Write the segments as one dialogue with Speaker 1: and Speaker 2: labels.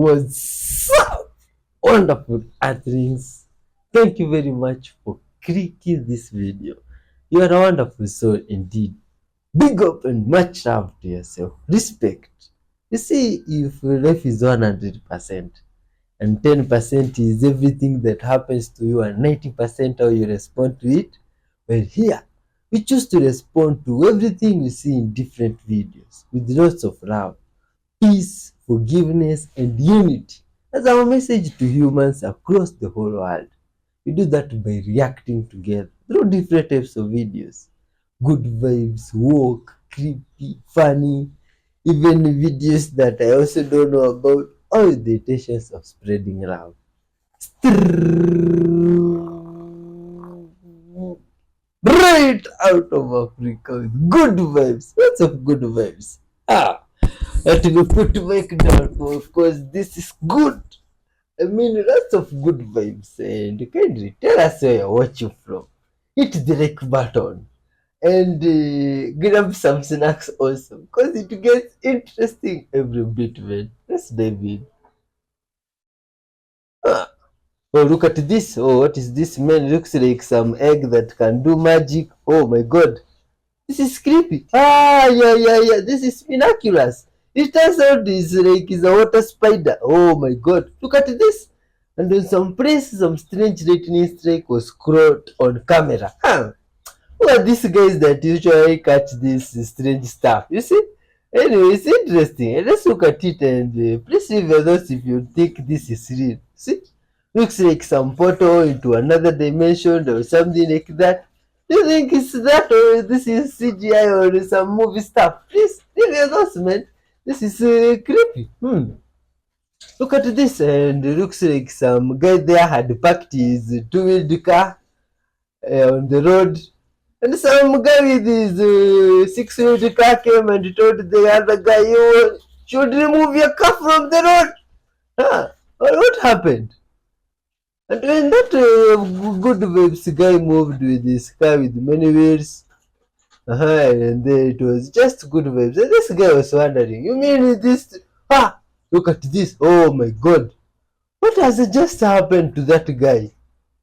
Speaker 1: What's up, wonderful earthlings? Thank you very much for clicking this video. You are a wonderful soul indeed. Big up and much love to yourself. Respect. You see, if life is 100% and 10% is everything that happens to you and 90% how you respond to it, well, here we choose to respond to everything we see in different videos with lots of love, peace, forgiveness, and unity as our message to humans across the whole world. We do that by reacting together through different types of videos. Good vibes, woke, creepy, funny, even videos that I also don't know about, all with the intentions of spreading love. Right out of Africa with good vibes, lots of good vibes. Let me put mic down, of course. This is good. I mean, lots of good vibes. And kindly tell us where you're watching from. Hit the like button and grab some snacks also, because it gets interesting every bit, man. Let's dive in. Ah. Oh, look at this. Oh, what is this, man? Looks like some egg that can do magic. Oh my god. This is creepy. Yeah. This is miraculous. It turns out it's a water spider. Oh my god. Look at this. And in some place, some strange lightning strike was caught on camera. Who are these guys that usually catch this strange stuff? You see? Anyway, it's interesting. Let's look at it and please leave your thoughts if you think this is real. See? Looks like some portal into another dimension or something like that. Do you think it's that or this is CGI or some movie stuff? Please leave your thoughts, man. This is creepy. Look at this, and it looks like some guy there had parked his two-wheeled car on the road, and some guy with his six-wheeled car came and told the other guy, "You should remove your car from the road." What happened? And when that good vibes guy moved with his car with many wheels, and then it was just good vibes. And this guy was wondering, you mean this? Look at this. Oh my god. What has just happened to that guy?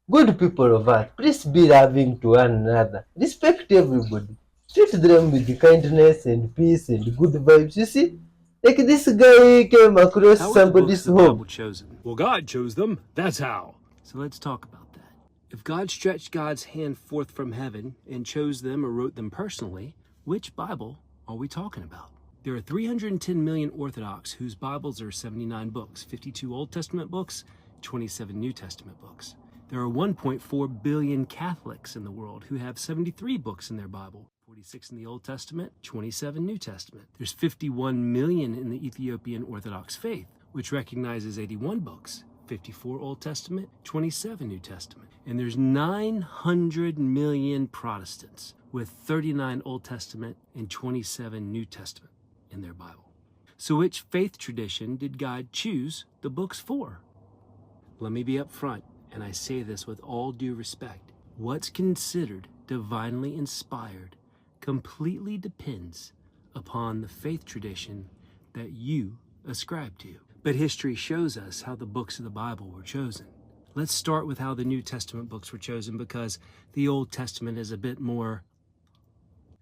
Speaker 1: Good people of earth, please be loving to one another. Respect everybody. Treat them with kindness and peace and good vibes. You see? Like this guy came across somebody's home.
Speaker 2: Chosen? Well, God chose them. That's how. So let's talk about that. If God stretched God's hand forth from heaven and chose them or wrote them personally, which Bible are we talking about? There are 310 million Orthodox whose Bibles are 79 books, 52 Old Testament books, 27 New Testament books. There are 1.4 billion Catholics in the world who have 73 books in their Bible, 46 in the Old Testament, 27 New Testament. There's 51 million in the Ethiopian Orthodox faith, which recognizes 81 books, 54 Old Testament, 27 New Testament. And there's 900 million Protestants with 39 Old Testament and 27 New Testament in their Bible. So which faith tradition did God choose the books for? Let me be upfront, and I say this with all due respect. What's considered divinely inspired completely depends upon the faith tradition that you ascribe to. But history shows us how the books of the Bible were chosen. Let's start with how the New Testament books were chosen, because the Old Testament is a bit more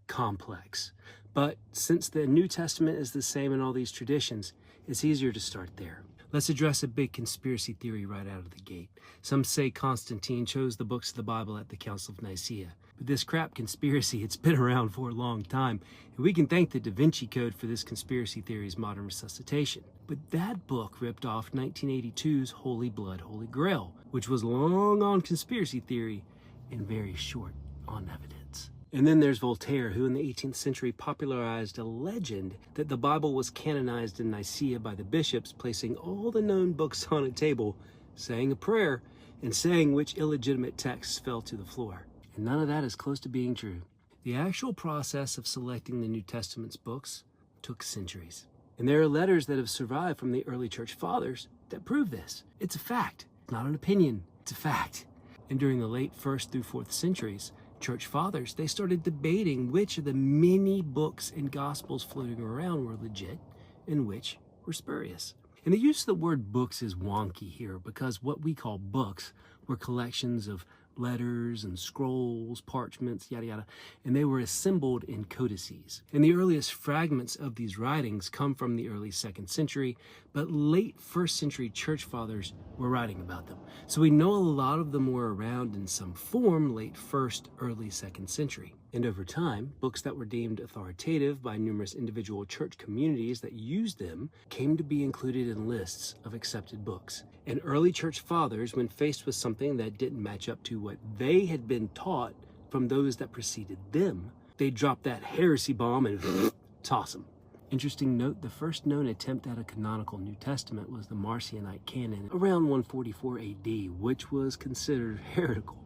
Speaker 2: complex. But since the New Testament is the same in all these traditions, it's easier to start there. Let's address a big conspiracy theory right out of the gate. Some say Constantine chose the books of the Bible at the Council of Nicaea. But this crap conspiracy, it's been around for a long time, and we can thank the Da Vinci Code for this conspiracy theory's modern resuscitation. But that book ripped off 1982's Holy Blood, Holy Grail, which was long on conspiracy theory and very short on evidence. And then there's Voltaire, who in the 18th century popularized a legend that the Bible was canonized in Nicaea by the bishops, placing all the known books on a table, saying a prayer, and saying which illegitimate texts fell to the floor. And none of that is close to being true. The actual process of selecting the New Testament's books took centuries. And there are letters that have survived from the early church fathers that prove this. It's a fact. It's not an opinion. It's a fact. And during the late 1st through 4th centuries, church fathers, they started debating which of the many books and gospels floating around were legit and which were spurious. And the use of the word books is wonky here because what we call books were collections of letters and scrolls, parchments, yada yada, and they were assembled in codices. And the earliest fragments of these writings come from the early 2nd century, but late 1st century church fathers were writing about them. So we know a lot of them were around in some form late 1st, early 2nd century. And over time, books that were deemed authoritative by numerous individual church communities that used them came to be included in lists of accepted books. And early church fathers, when faced with something that didn't match up to what they had been taught from those that preceded them, they dropped that heresy bomb and toss them. Interesting note, the first known attempt at a canonical New Testament was the Marcionite canon around 144 AD, which was considered heretical.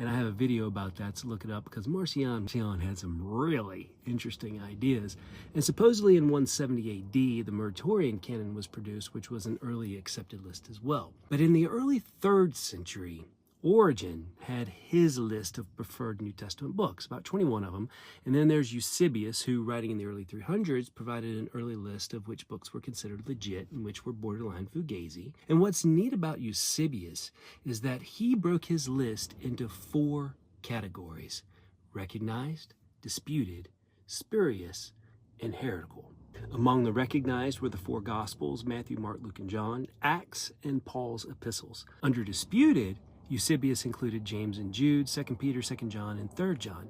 Speaker 2: And I have a video about that, so look it up, because Marcion had some really interesting ideas. And supposedly in 170 AD, the Muratorian canon was produced, which was an early accepted list as well. But in the early 3rd century, Origen had his list of preferred New Testament books, about 21 of them. And then there's Eusebius, who, writing in the early 300s, provided an early list of which books were considered legit and which were borderline fugazi. And what's neat about Eusebius is that he broke his list into 4 categories: recognized, disputed, spurious, and heretical. Among the recognized were the 4 Gospels, Matthew, Mark, Luke, and John, Acts, and Paul's epistles. Under disputed, Eusebius included James and Jude, 2 Peter, 2 John, and 3 John.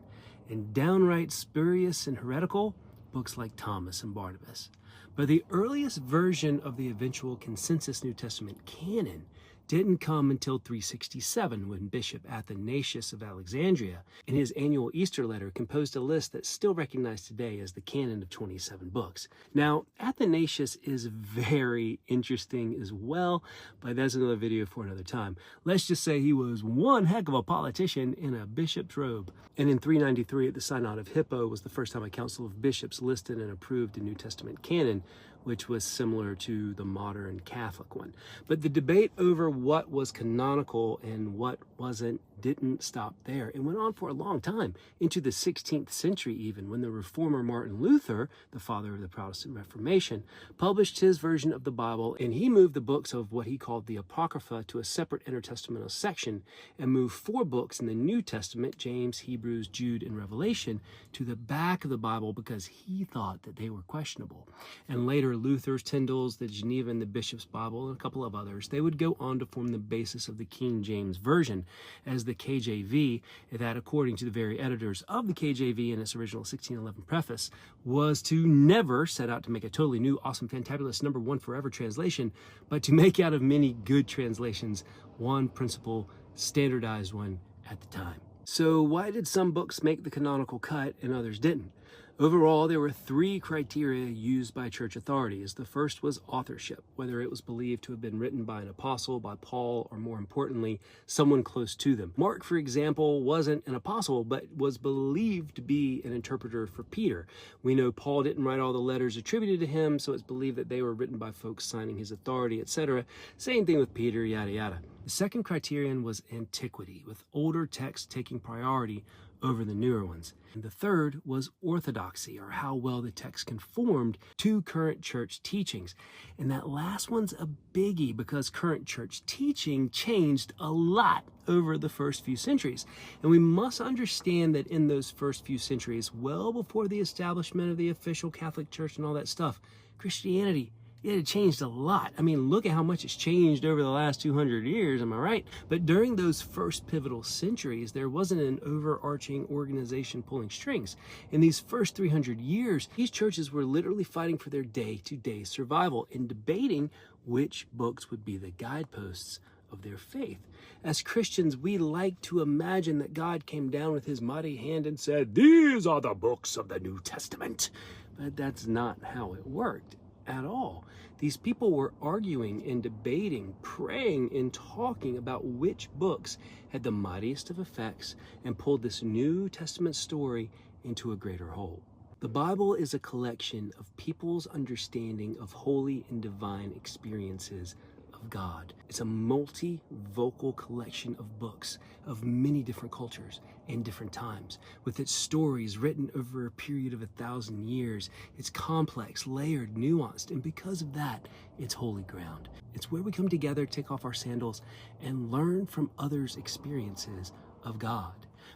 Speaker 2: And downright spurious and heretical, books like Thomas and Barnabas. But the earliest version of the eventual consensus New Testament canon didn't come until 367, when Bishop Athanasius of Alexandria, in his annual Easter letter, composed a list that's still recognized today as the canon of 27 books. Now, Athanasius is very interesting as well, but that's another video for another time. Let's just say he was one heck of a politician in a bishop's robe. And in 393 at the Synod of Hippo was the first time a council of bishops listed and approved a New Testament canon, which was similar to the modern Catholic one. But the debate over what was canonical and what wasn't didn't stop there. It went on for a long time, into the 16th century even, when the reformer Martin Luther, the father of the Protestant Reformation, published his version of the Bible, and he moved the books of what he called the Apocrypha to a separate intertestamental section, and moved 4 books in the New Testament, James, Hebrews, Jude, and Revelation, to the back of the Bible because he thought that they were questionable. And later, Luther's, Tyndale's, the Geneva and the Bishop's Bible, and a couple of others, they would go on to form the basis of the King James Version as the KJV, that, according to the very editors of the KJV in its original 1611 preface, was to never set out to make a totally new, awesome, fantabulous, number one forever translation, but to make out of many good translations one principal, standardized one at the time. So why did some books make the canonical cut and others didn't? Overall, there were 3 criteria used by church authorities. The first was authorship, whether it was believed to have been written by an apostle, by Paul, or more importantly, someone close to them. Mark, for example, wasn't an apostle, but was believed to be an interpreter for Peter. We know Paul didn't write all the letters attributed to him, so it's believed that they were written by folks signing his authority, etc. Same thing with Peter, yada yada. The second criterion was antiquity, with older texts taking priority over the newer ones. And the third was orthodoxy, or how well the text conformed to current church teachings. And that last one's a biggie because current church teaching changed a lot over the first few centuries. And we must understand that in those first few centuries, well before the establishment of the official Catholic Church and all that stuff, Christianity, it had changed a lot. I mean, look at how much it's changed over the last 200 years, am I right? But during those first pivotal centuries, there wasn't an overarching organization pulling strings. In these first 300 years, these churches were literally fighting for their day-to-day survival and debating which books would be the guideposts of their faith. As Christians, we like to imagine that God came down with his mighty hand and said, "These are the books of the New Testament." But that's not how it worked at all. These people were arguing and debating, praying and talking about which books had the mightiest of effects and pulled this New Testament story into a greater whole. The Bible is a collection of people's understanding of holy and divine experiences of of God. It's a multi-vocal collection of books of many different cultures and different times, with its stories written over a period of 1,000 years. It's complex, layered, nuanced, and because of that, it's holy ground. It's where we come together, take off our sandals, and learn from others' experiences of God.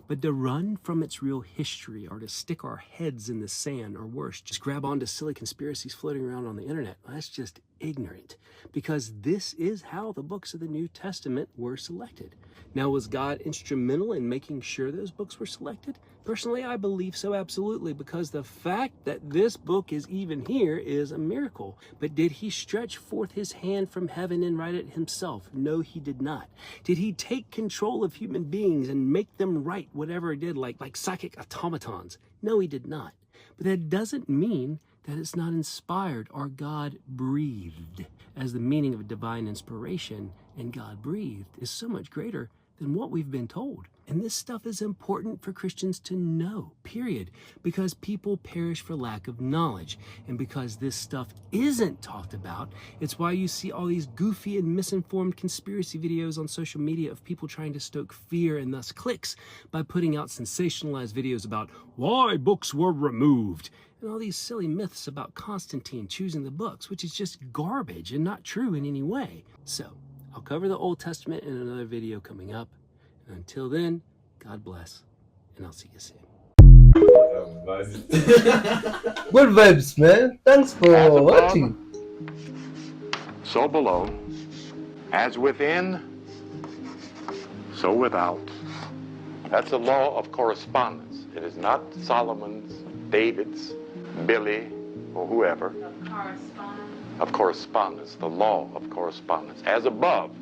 Speaker 2: But to run from its real history, or to stick our heads in the sand, or worse, just grab onto silly conspiracies floating around on the internet, that's just ignorant. Because this is how the books of the New Testament were selected. Now, was God instrumental in making sure those books were selected? Personally, I believe so, absolutely, because the fact that this book is even here is a miracle. But did he stretch forth his hand from heaven and write it himself? No, he did not. Did he take control of human beings and make them write whatever it did, like psychic automatons? No, he did not. But that doesn't mean that it's not inspired or God breathed, as the meaning of divine inspiration and God breathed is so much greater than what we've been told. And this stuff is important for Christians to know, period, because people perish for lack of knowledge. And because this stuff isn't talked about, it's why you see all these goofy and misinformed conspiracy videos on social media of people trying to stoke fear and thus clicks by putting out sensationalized videos about why books were removed, and all these silly myths about Constantine choosing the books, which is just garbage and not true in any way. So, I'll cover the Old Testament in another video coming up. And until then, God bless, and I'll see you soon.
Speaker 1: Good vibes, man. Thanks for
Speaker 3: As above,
Speaker 1: watching.
Speaker 3: so below, as within, so without. That's a law of correspondence. It is not Solomon's, David's, Billy, or whoever. Of correspondence, the law of correspondence. As above,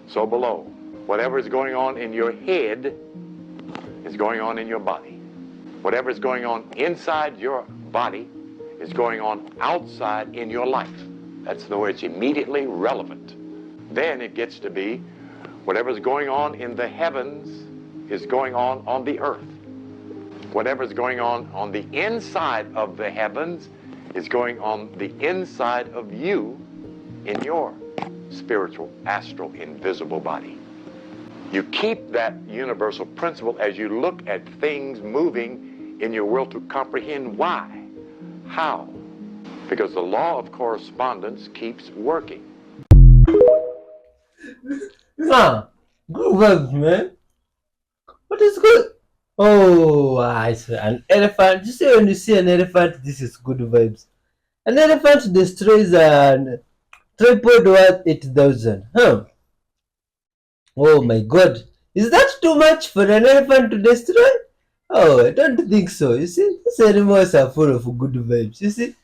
Speaker 3: so below. Whatever is going on in your head is going on in your body. Whatever is going on inside your body is going on outside in your life. That's the way it's immediately relevant. Then it gets to be whatever is going on in the heavens is going on the earth. Whatever is going on the inside of the heavens is going on the inside of you in your spiritual, astral, invisible body. You keep that universal principle as you look at things moving in your world to comprehend why, how, because the law of correspondence keeps working.
Speaker 1: Ah, good vibes, man. What is good? Oh, I see an elephant. You see, when you see an elephant, this is good vibes. An elephant destroys a tripod worth 8,000. Huh? Oh my God. Is that too much for an elephant to destroy? Oh, I don't think so. You see, these animals are full of good vibes. You see,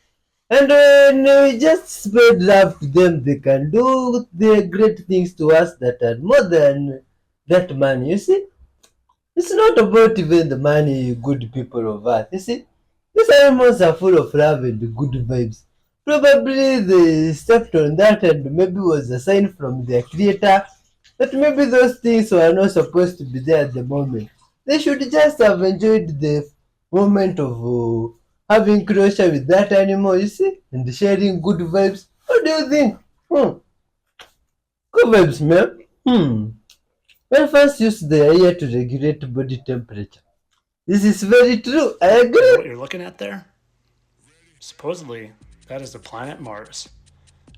Speaker 1: and when we just spread love to them, they can do the great things to us that are more than that money. You see. It's not about even the money, you good people of earth. You see, these animals are full of love and good vibes. Probably they stepped on that and maybe was a sign from their creator that maybe those things were not supposed to be there at the moment. They should just have enjoyed the moment of having closure with that animal, you see, and sharing good vibes. What do you think? Good vibes, man. Elephants use their ear to regulate body temperature. This is very true. I agree.
Speaker 4: What you're looking at there? Supposedly, that is the planet Mars.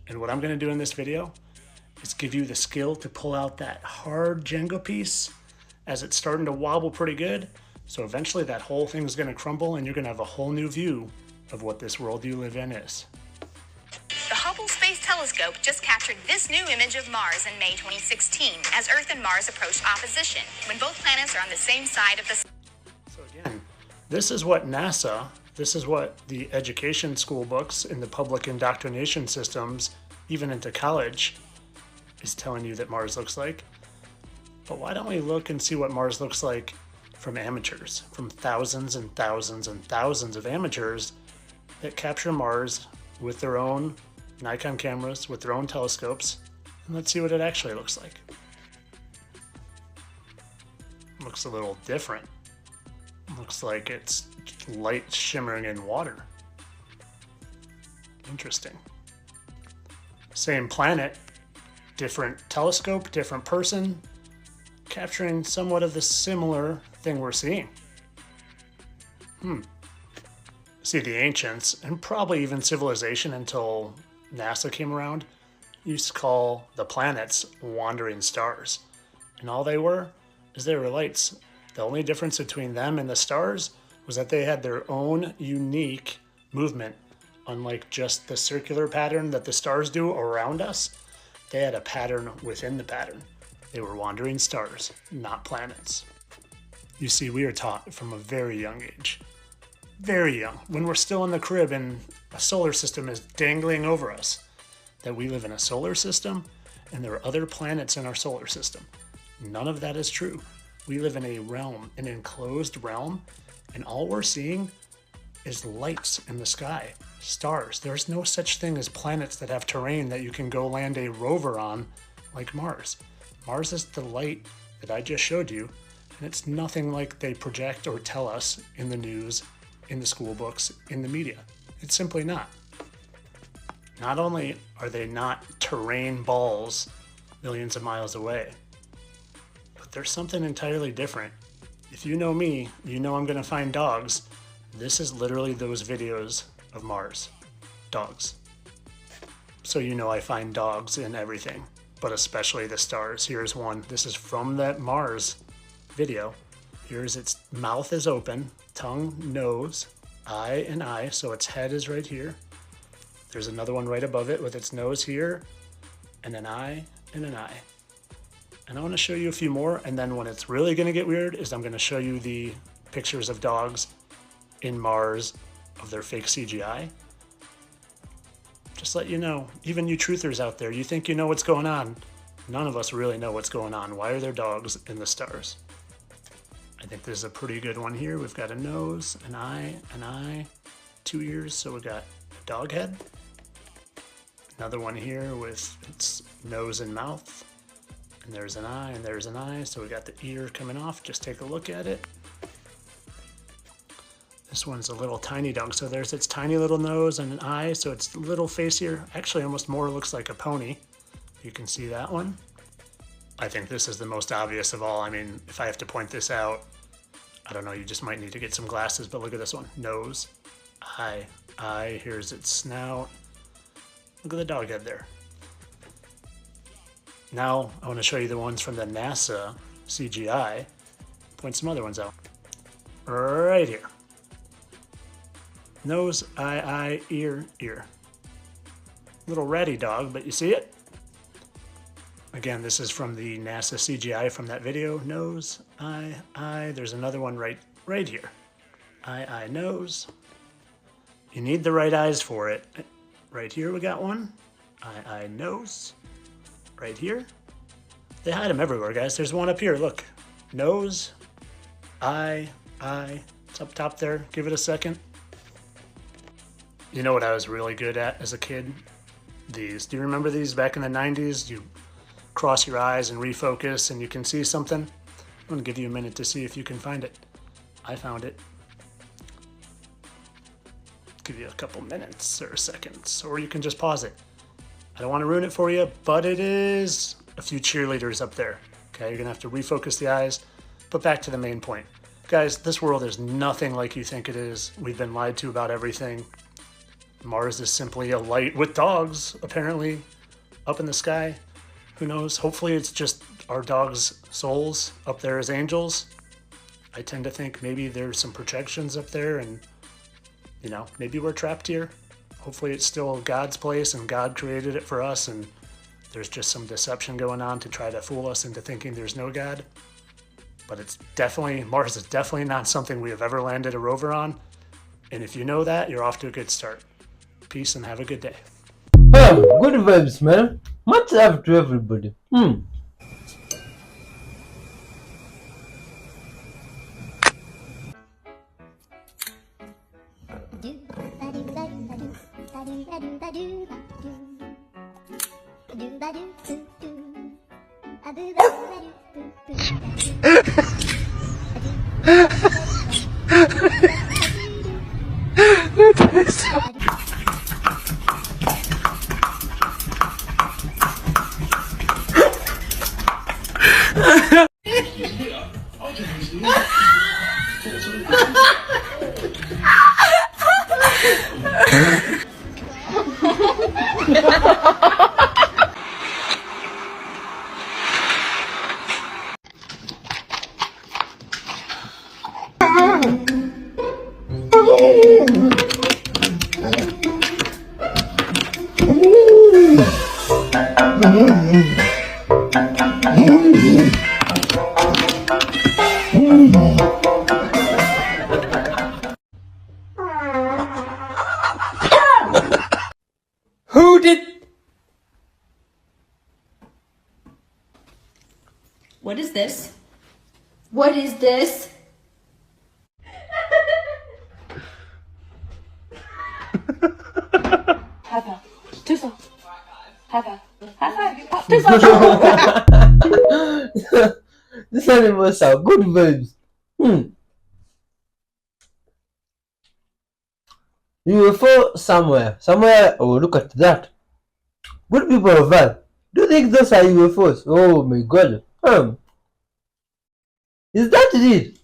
Speaker 4: And what I'm going to do in this video is give you the skill to pull out that hard Jenga piece as it's starting to wobble pretty good. So eventually that whole thing is going to crumble and you're going to have a whole new view of what this world you live in is.
Speaker 5: The Hubble Space Telescope just captured this new image of Mars in May 2016 as Earth and Mars approach opposition, when both planets are on the same side of the sun.
Speaker 4: So again, this is what NASA, this is what the education school books in the public indoctrination systems, even into college, is telling you that Mars looks like. But why don't we look and see what Mars looks like from amateurs, from thousands and thousands and thousands of amateurs that capture Mars with their own Nikon cameras, with their own telescopes, and let's see what it actually looks like. Looks a little different. Looks like it's light shimmering in water. Interesting. Same planet, different telescope, different person, capturing somewhat of the similar thing we're seeing. See, the ancients, and probably even civilization until NASA came around, used to call the planets wandering stars. And all they were is they were lights. The only difference between them and the stars was that they had their own unique movement. Unlike just the circular pattern that the stars do around us, they had a pattern within the pattern. They were wandering stars, not planets. You see, we are taught from a very young age, very young, when we're still in the crib and a solar system is dangling over us, that we live in a solar system and there are other planets in our solar system. None of that is true. We live in a realm, an enclosed realm, and all we're seeing is lights in the sky, stars. There's no such thing as planets that have terrain that you can go land a rover on like Mars. Mars is the light that I just showed you, and it's nothing like they project or tell us in the news, in the school books, in the media. It's simply not. Not only are they not terrain balls millions of miles away, but there's something entirely different. If you know me, you know I'm gonna find dogs. This is literally those videos of Mars. Dogs. So you know I find dogs in everything, but especially the stars. Here's one. This is from that Mars video. Here's its mouth is open, tongue, nose, eye, and eye. So its head is right here. There's another one right above it with its nose here, and an eye, and an eye. And I want to show you a few more, and then when it's really going to get weird is I'm going to show you the pictures of dogs in Mars of their fake CGI. Just let you know, even you truthers out there, you think you know what's going on. None of us really know what's going on. Why are there dogs in the stars? I think this is a pretty good one here. We've got a nose, an eye, 2 ears, so we've got a dog head. Another one here with its nose and mouth. And there's an eye, and there's an eye, so we got the ear coming off. Just take a look at it. This one's a little tiny dog, so there's its tiny little nose and an eye, so its little face here actually almost more looks like a pony. You can see that one. I think this is the most obvious of all. I mean, if I have to point this out, I don't know, you just might need to get some glasses, but look at this one. Nose, eye, here's its snout. Look at the dog head there. Now, I want to show you the ones from the NASA CGI. Point some other ones out. Right here. Nose, eye, ear. Little ratty dog, but you see it? Again, this is from the NASA CGI from that video. Nose, eye. There's another one right here. Eye, nose. You need the right eyes for it. Right here we got one. Eye, nose. Right here. They hide them everywhere, guys. There's one up here, look. Nose, eye. It's up top there. Give it a second. You know what I was really good at as a kid? These. Do you remember these back in the 90s? You cross your eyes and refocus and you can see something. I'm going to give you a minute to see if you can find it. I found it. Give you a couple minutes or seconds, or you can just pause it. I don't want to ruin it for you, but it is a few cheerleaders up there. Okay, you're going to have to refocus the eyes, but back to the main point. Guys, this world is nothing like you think it is. We've been lied to about everything. Mars is simply a light with dogs, apparently, up in the sky. Who knows? Hopefully it's just our dogs' souls up there as angels. I tend to think maybe there's some projections up there and, you know, maybe we're trapped here. Hopefully it's still God's place and God created it for us and there's just some deception going on to try to fool us into thinking there's no God. But it's definitely, Mars is definitely not something we have ever landed a rover on. And if you know that, you're off to a good start. Peace and have a good day.
Speaker 1: Oh, good vibes, man. Much love to everybody.
Speaker 2: Who did?
Speaker 6: What is this? What is this? High five. Two songs. High five. High five. Two songs.
Speaker 1: These animals are good vibes. UFO somewhere. Oh, look at that. Good people of Earth. Do you think those are UFOs? Oh my god. Is that it?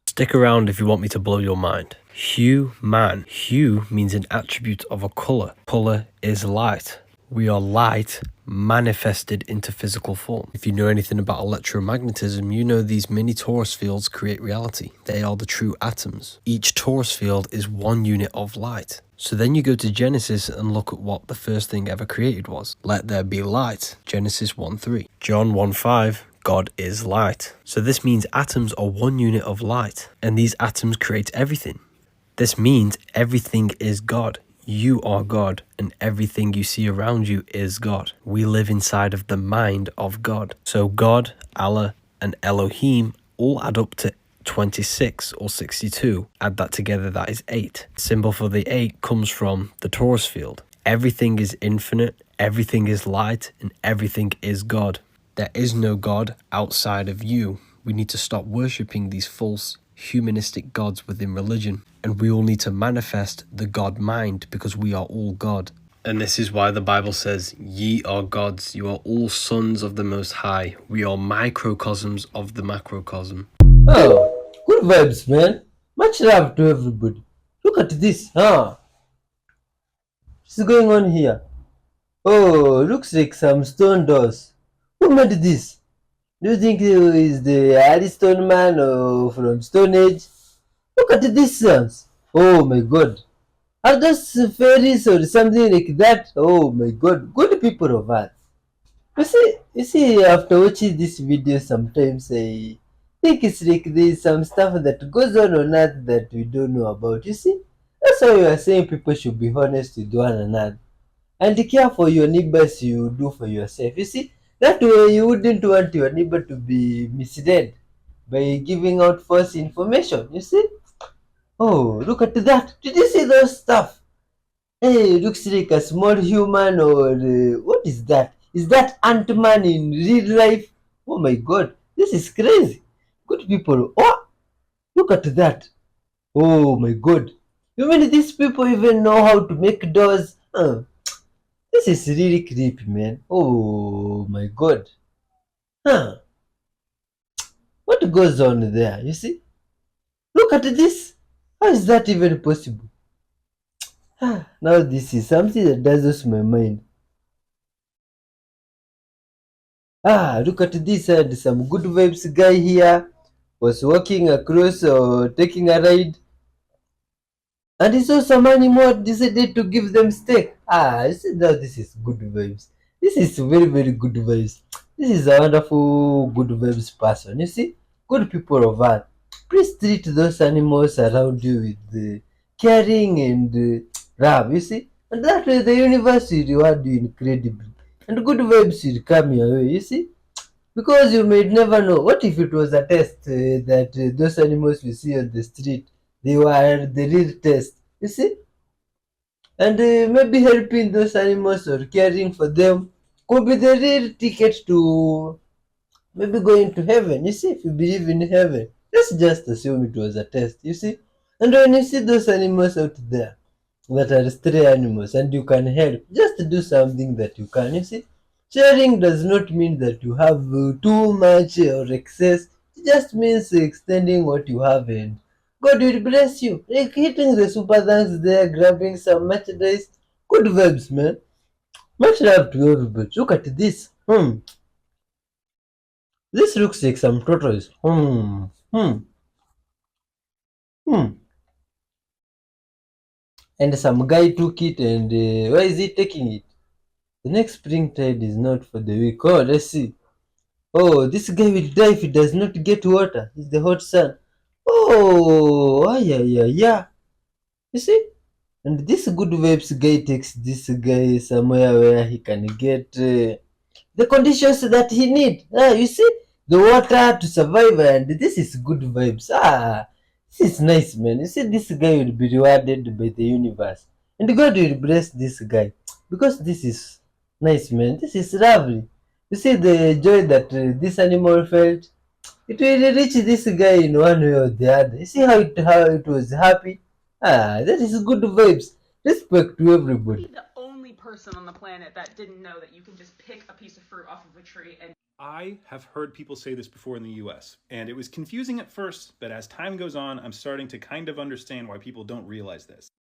Speaker 2: Stick around if you want me to blow your mind. Hue, man. Hue means an attribute of a color. Color is light. We are light manifested into physical form. If you know anything about electromagnetism, you know these mini torus fields create reality. They are the true atoms. Each torus field is one unit of light. So then you go to Genesis and look at what the first thing ever created was. Let there be light. Genesis 1:3. John 1:5. God is light. So this means atoms are one unit of light, and these atoms create everything. This means everything is God. You are God, and everything you see around you is God. We live inside of the mind of God. So God, Allah, and Elohim all add up to 26 or 62. Add that together, that is 8. Symbol for the 8 comes from the torus field. Everything is infinite, everything is light, and everything is God. There is no God outside of you. We need to stop worshipping these false humanistic gods within religion, and we all need to manifest the God mind, because we are all God. And this is why the Bible says, ye are gods, you are all sons of the Most High. We are microcosms of the macrocosm.
Speaker 1: Oh, good vibes, man. Much love to everybody. Look at this, What's going on here? Oh, looks like some stone doors. Who made this? Do you think he is the early stone man or from Stone Age? Look at these ones. Oh my god. Are those fairies or something like that? Oh my god. Good people of Earth. You see, after watching this video, sometimes I think it's like there's some stuff that goes on Earth that we don't know about. You see? That's why we are saying people should be honest with one another. And care for your neighbors you do for yourself. You see? That way you wouldn't want your neighbor to be misled by giving out false information. You see? Oh, look at that. Did you see those stuff? Hey, it looks like a small human or what is that? Is that Ant-Man in real life? Oh my god, this is crazy. Good people. Oh, look at that. Oh my god. You mean these people even know how to make doors? This is really creepy, man. Oh my god. What goes on there? You see? Look at this. How is that even possible? Now this is something that dazzles my mind. Look at this, and some good vibes guy here was walking across or taking a ride, and he saw some animal, decided to give them steak. I said, now this is good vibes. This is very, very good vibes. This is a wonderful good vibes person. You see, good people of Earth. Please treat those animals around you with caring and love. You see, and that way the universe will reward you incredibly, and good vibes will come your way. You see, because you may never know. What if it was a test that those animals we see on the street, they were the real test? You see, and maybe helping those animals or caring for them could be the real ticket to maybe going to heaven. You see, if you believe in heaven, let's just assume it was a test. You see, and when you see those animals out there that are stray animals and you can help, just do something that you can. You see, sharing does not mean that you have too much or excess. It just means extending what you have, and God will bless you. Like hitting the super thanks there, grabbing some merchandise. Good vibes, man. Much love to everybody. Look at this. This looks like some tortoise. Hmm. And some guy took it, and why is he taking it? The next spring tide is not for the weak. Oh, let's see. Oh, this guy will die if he does not get water. It's the hot sun. Oh, yeah. You see? And this good vibes guy takes this guy somewhere where he can get the conditions that he need. You see? The water to survive, and this is good vibes. This is nice, man. You see, this guy will be rewarded by the universe. And God will bless this guy. Because this is nice, man. This is lovely. You see the joy that this animal felt? It will reach this guy in one way or the other. You see how it was happy? That is good vibes. Respect to everybody.
Speaker 7: The only person on the planet that didn't know that you can just pick a piece of fruit off of a tree and
Speaker 8: I have heard people say this before in the US, and it was confusing at first, but as time goes on, I'm starting to kind of understand why people don't realize this.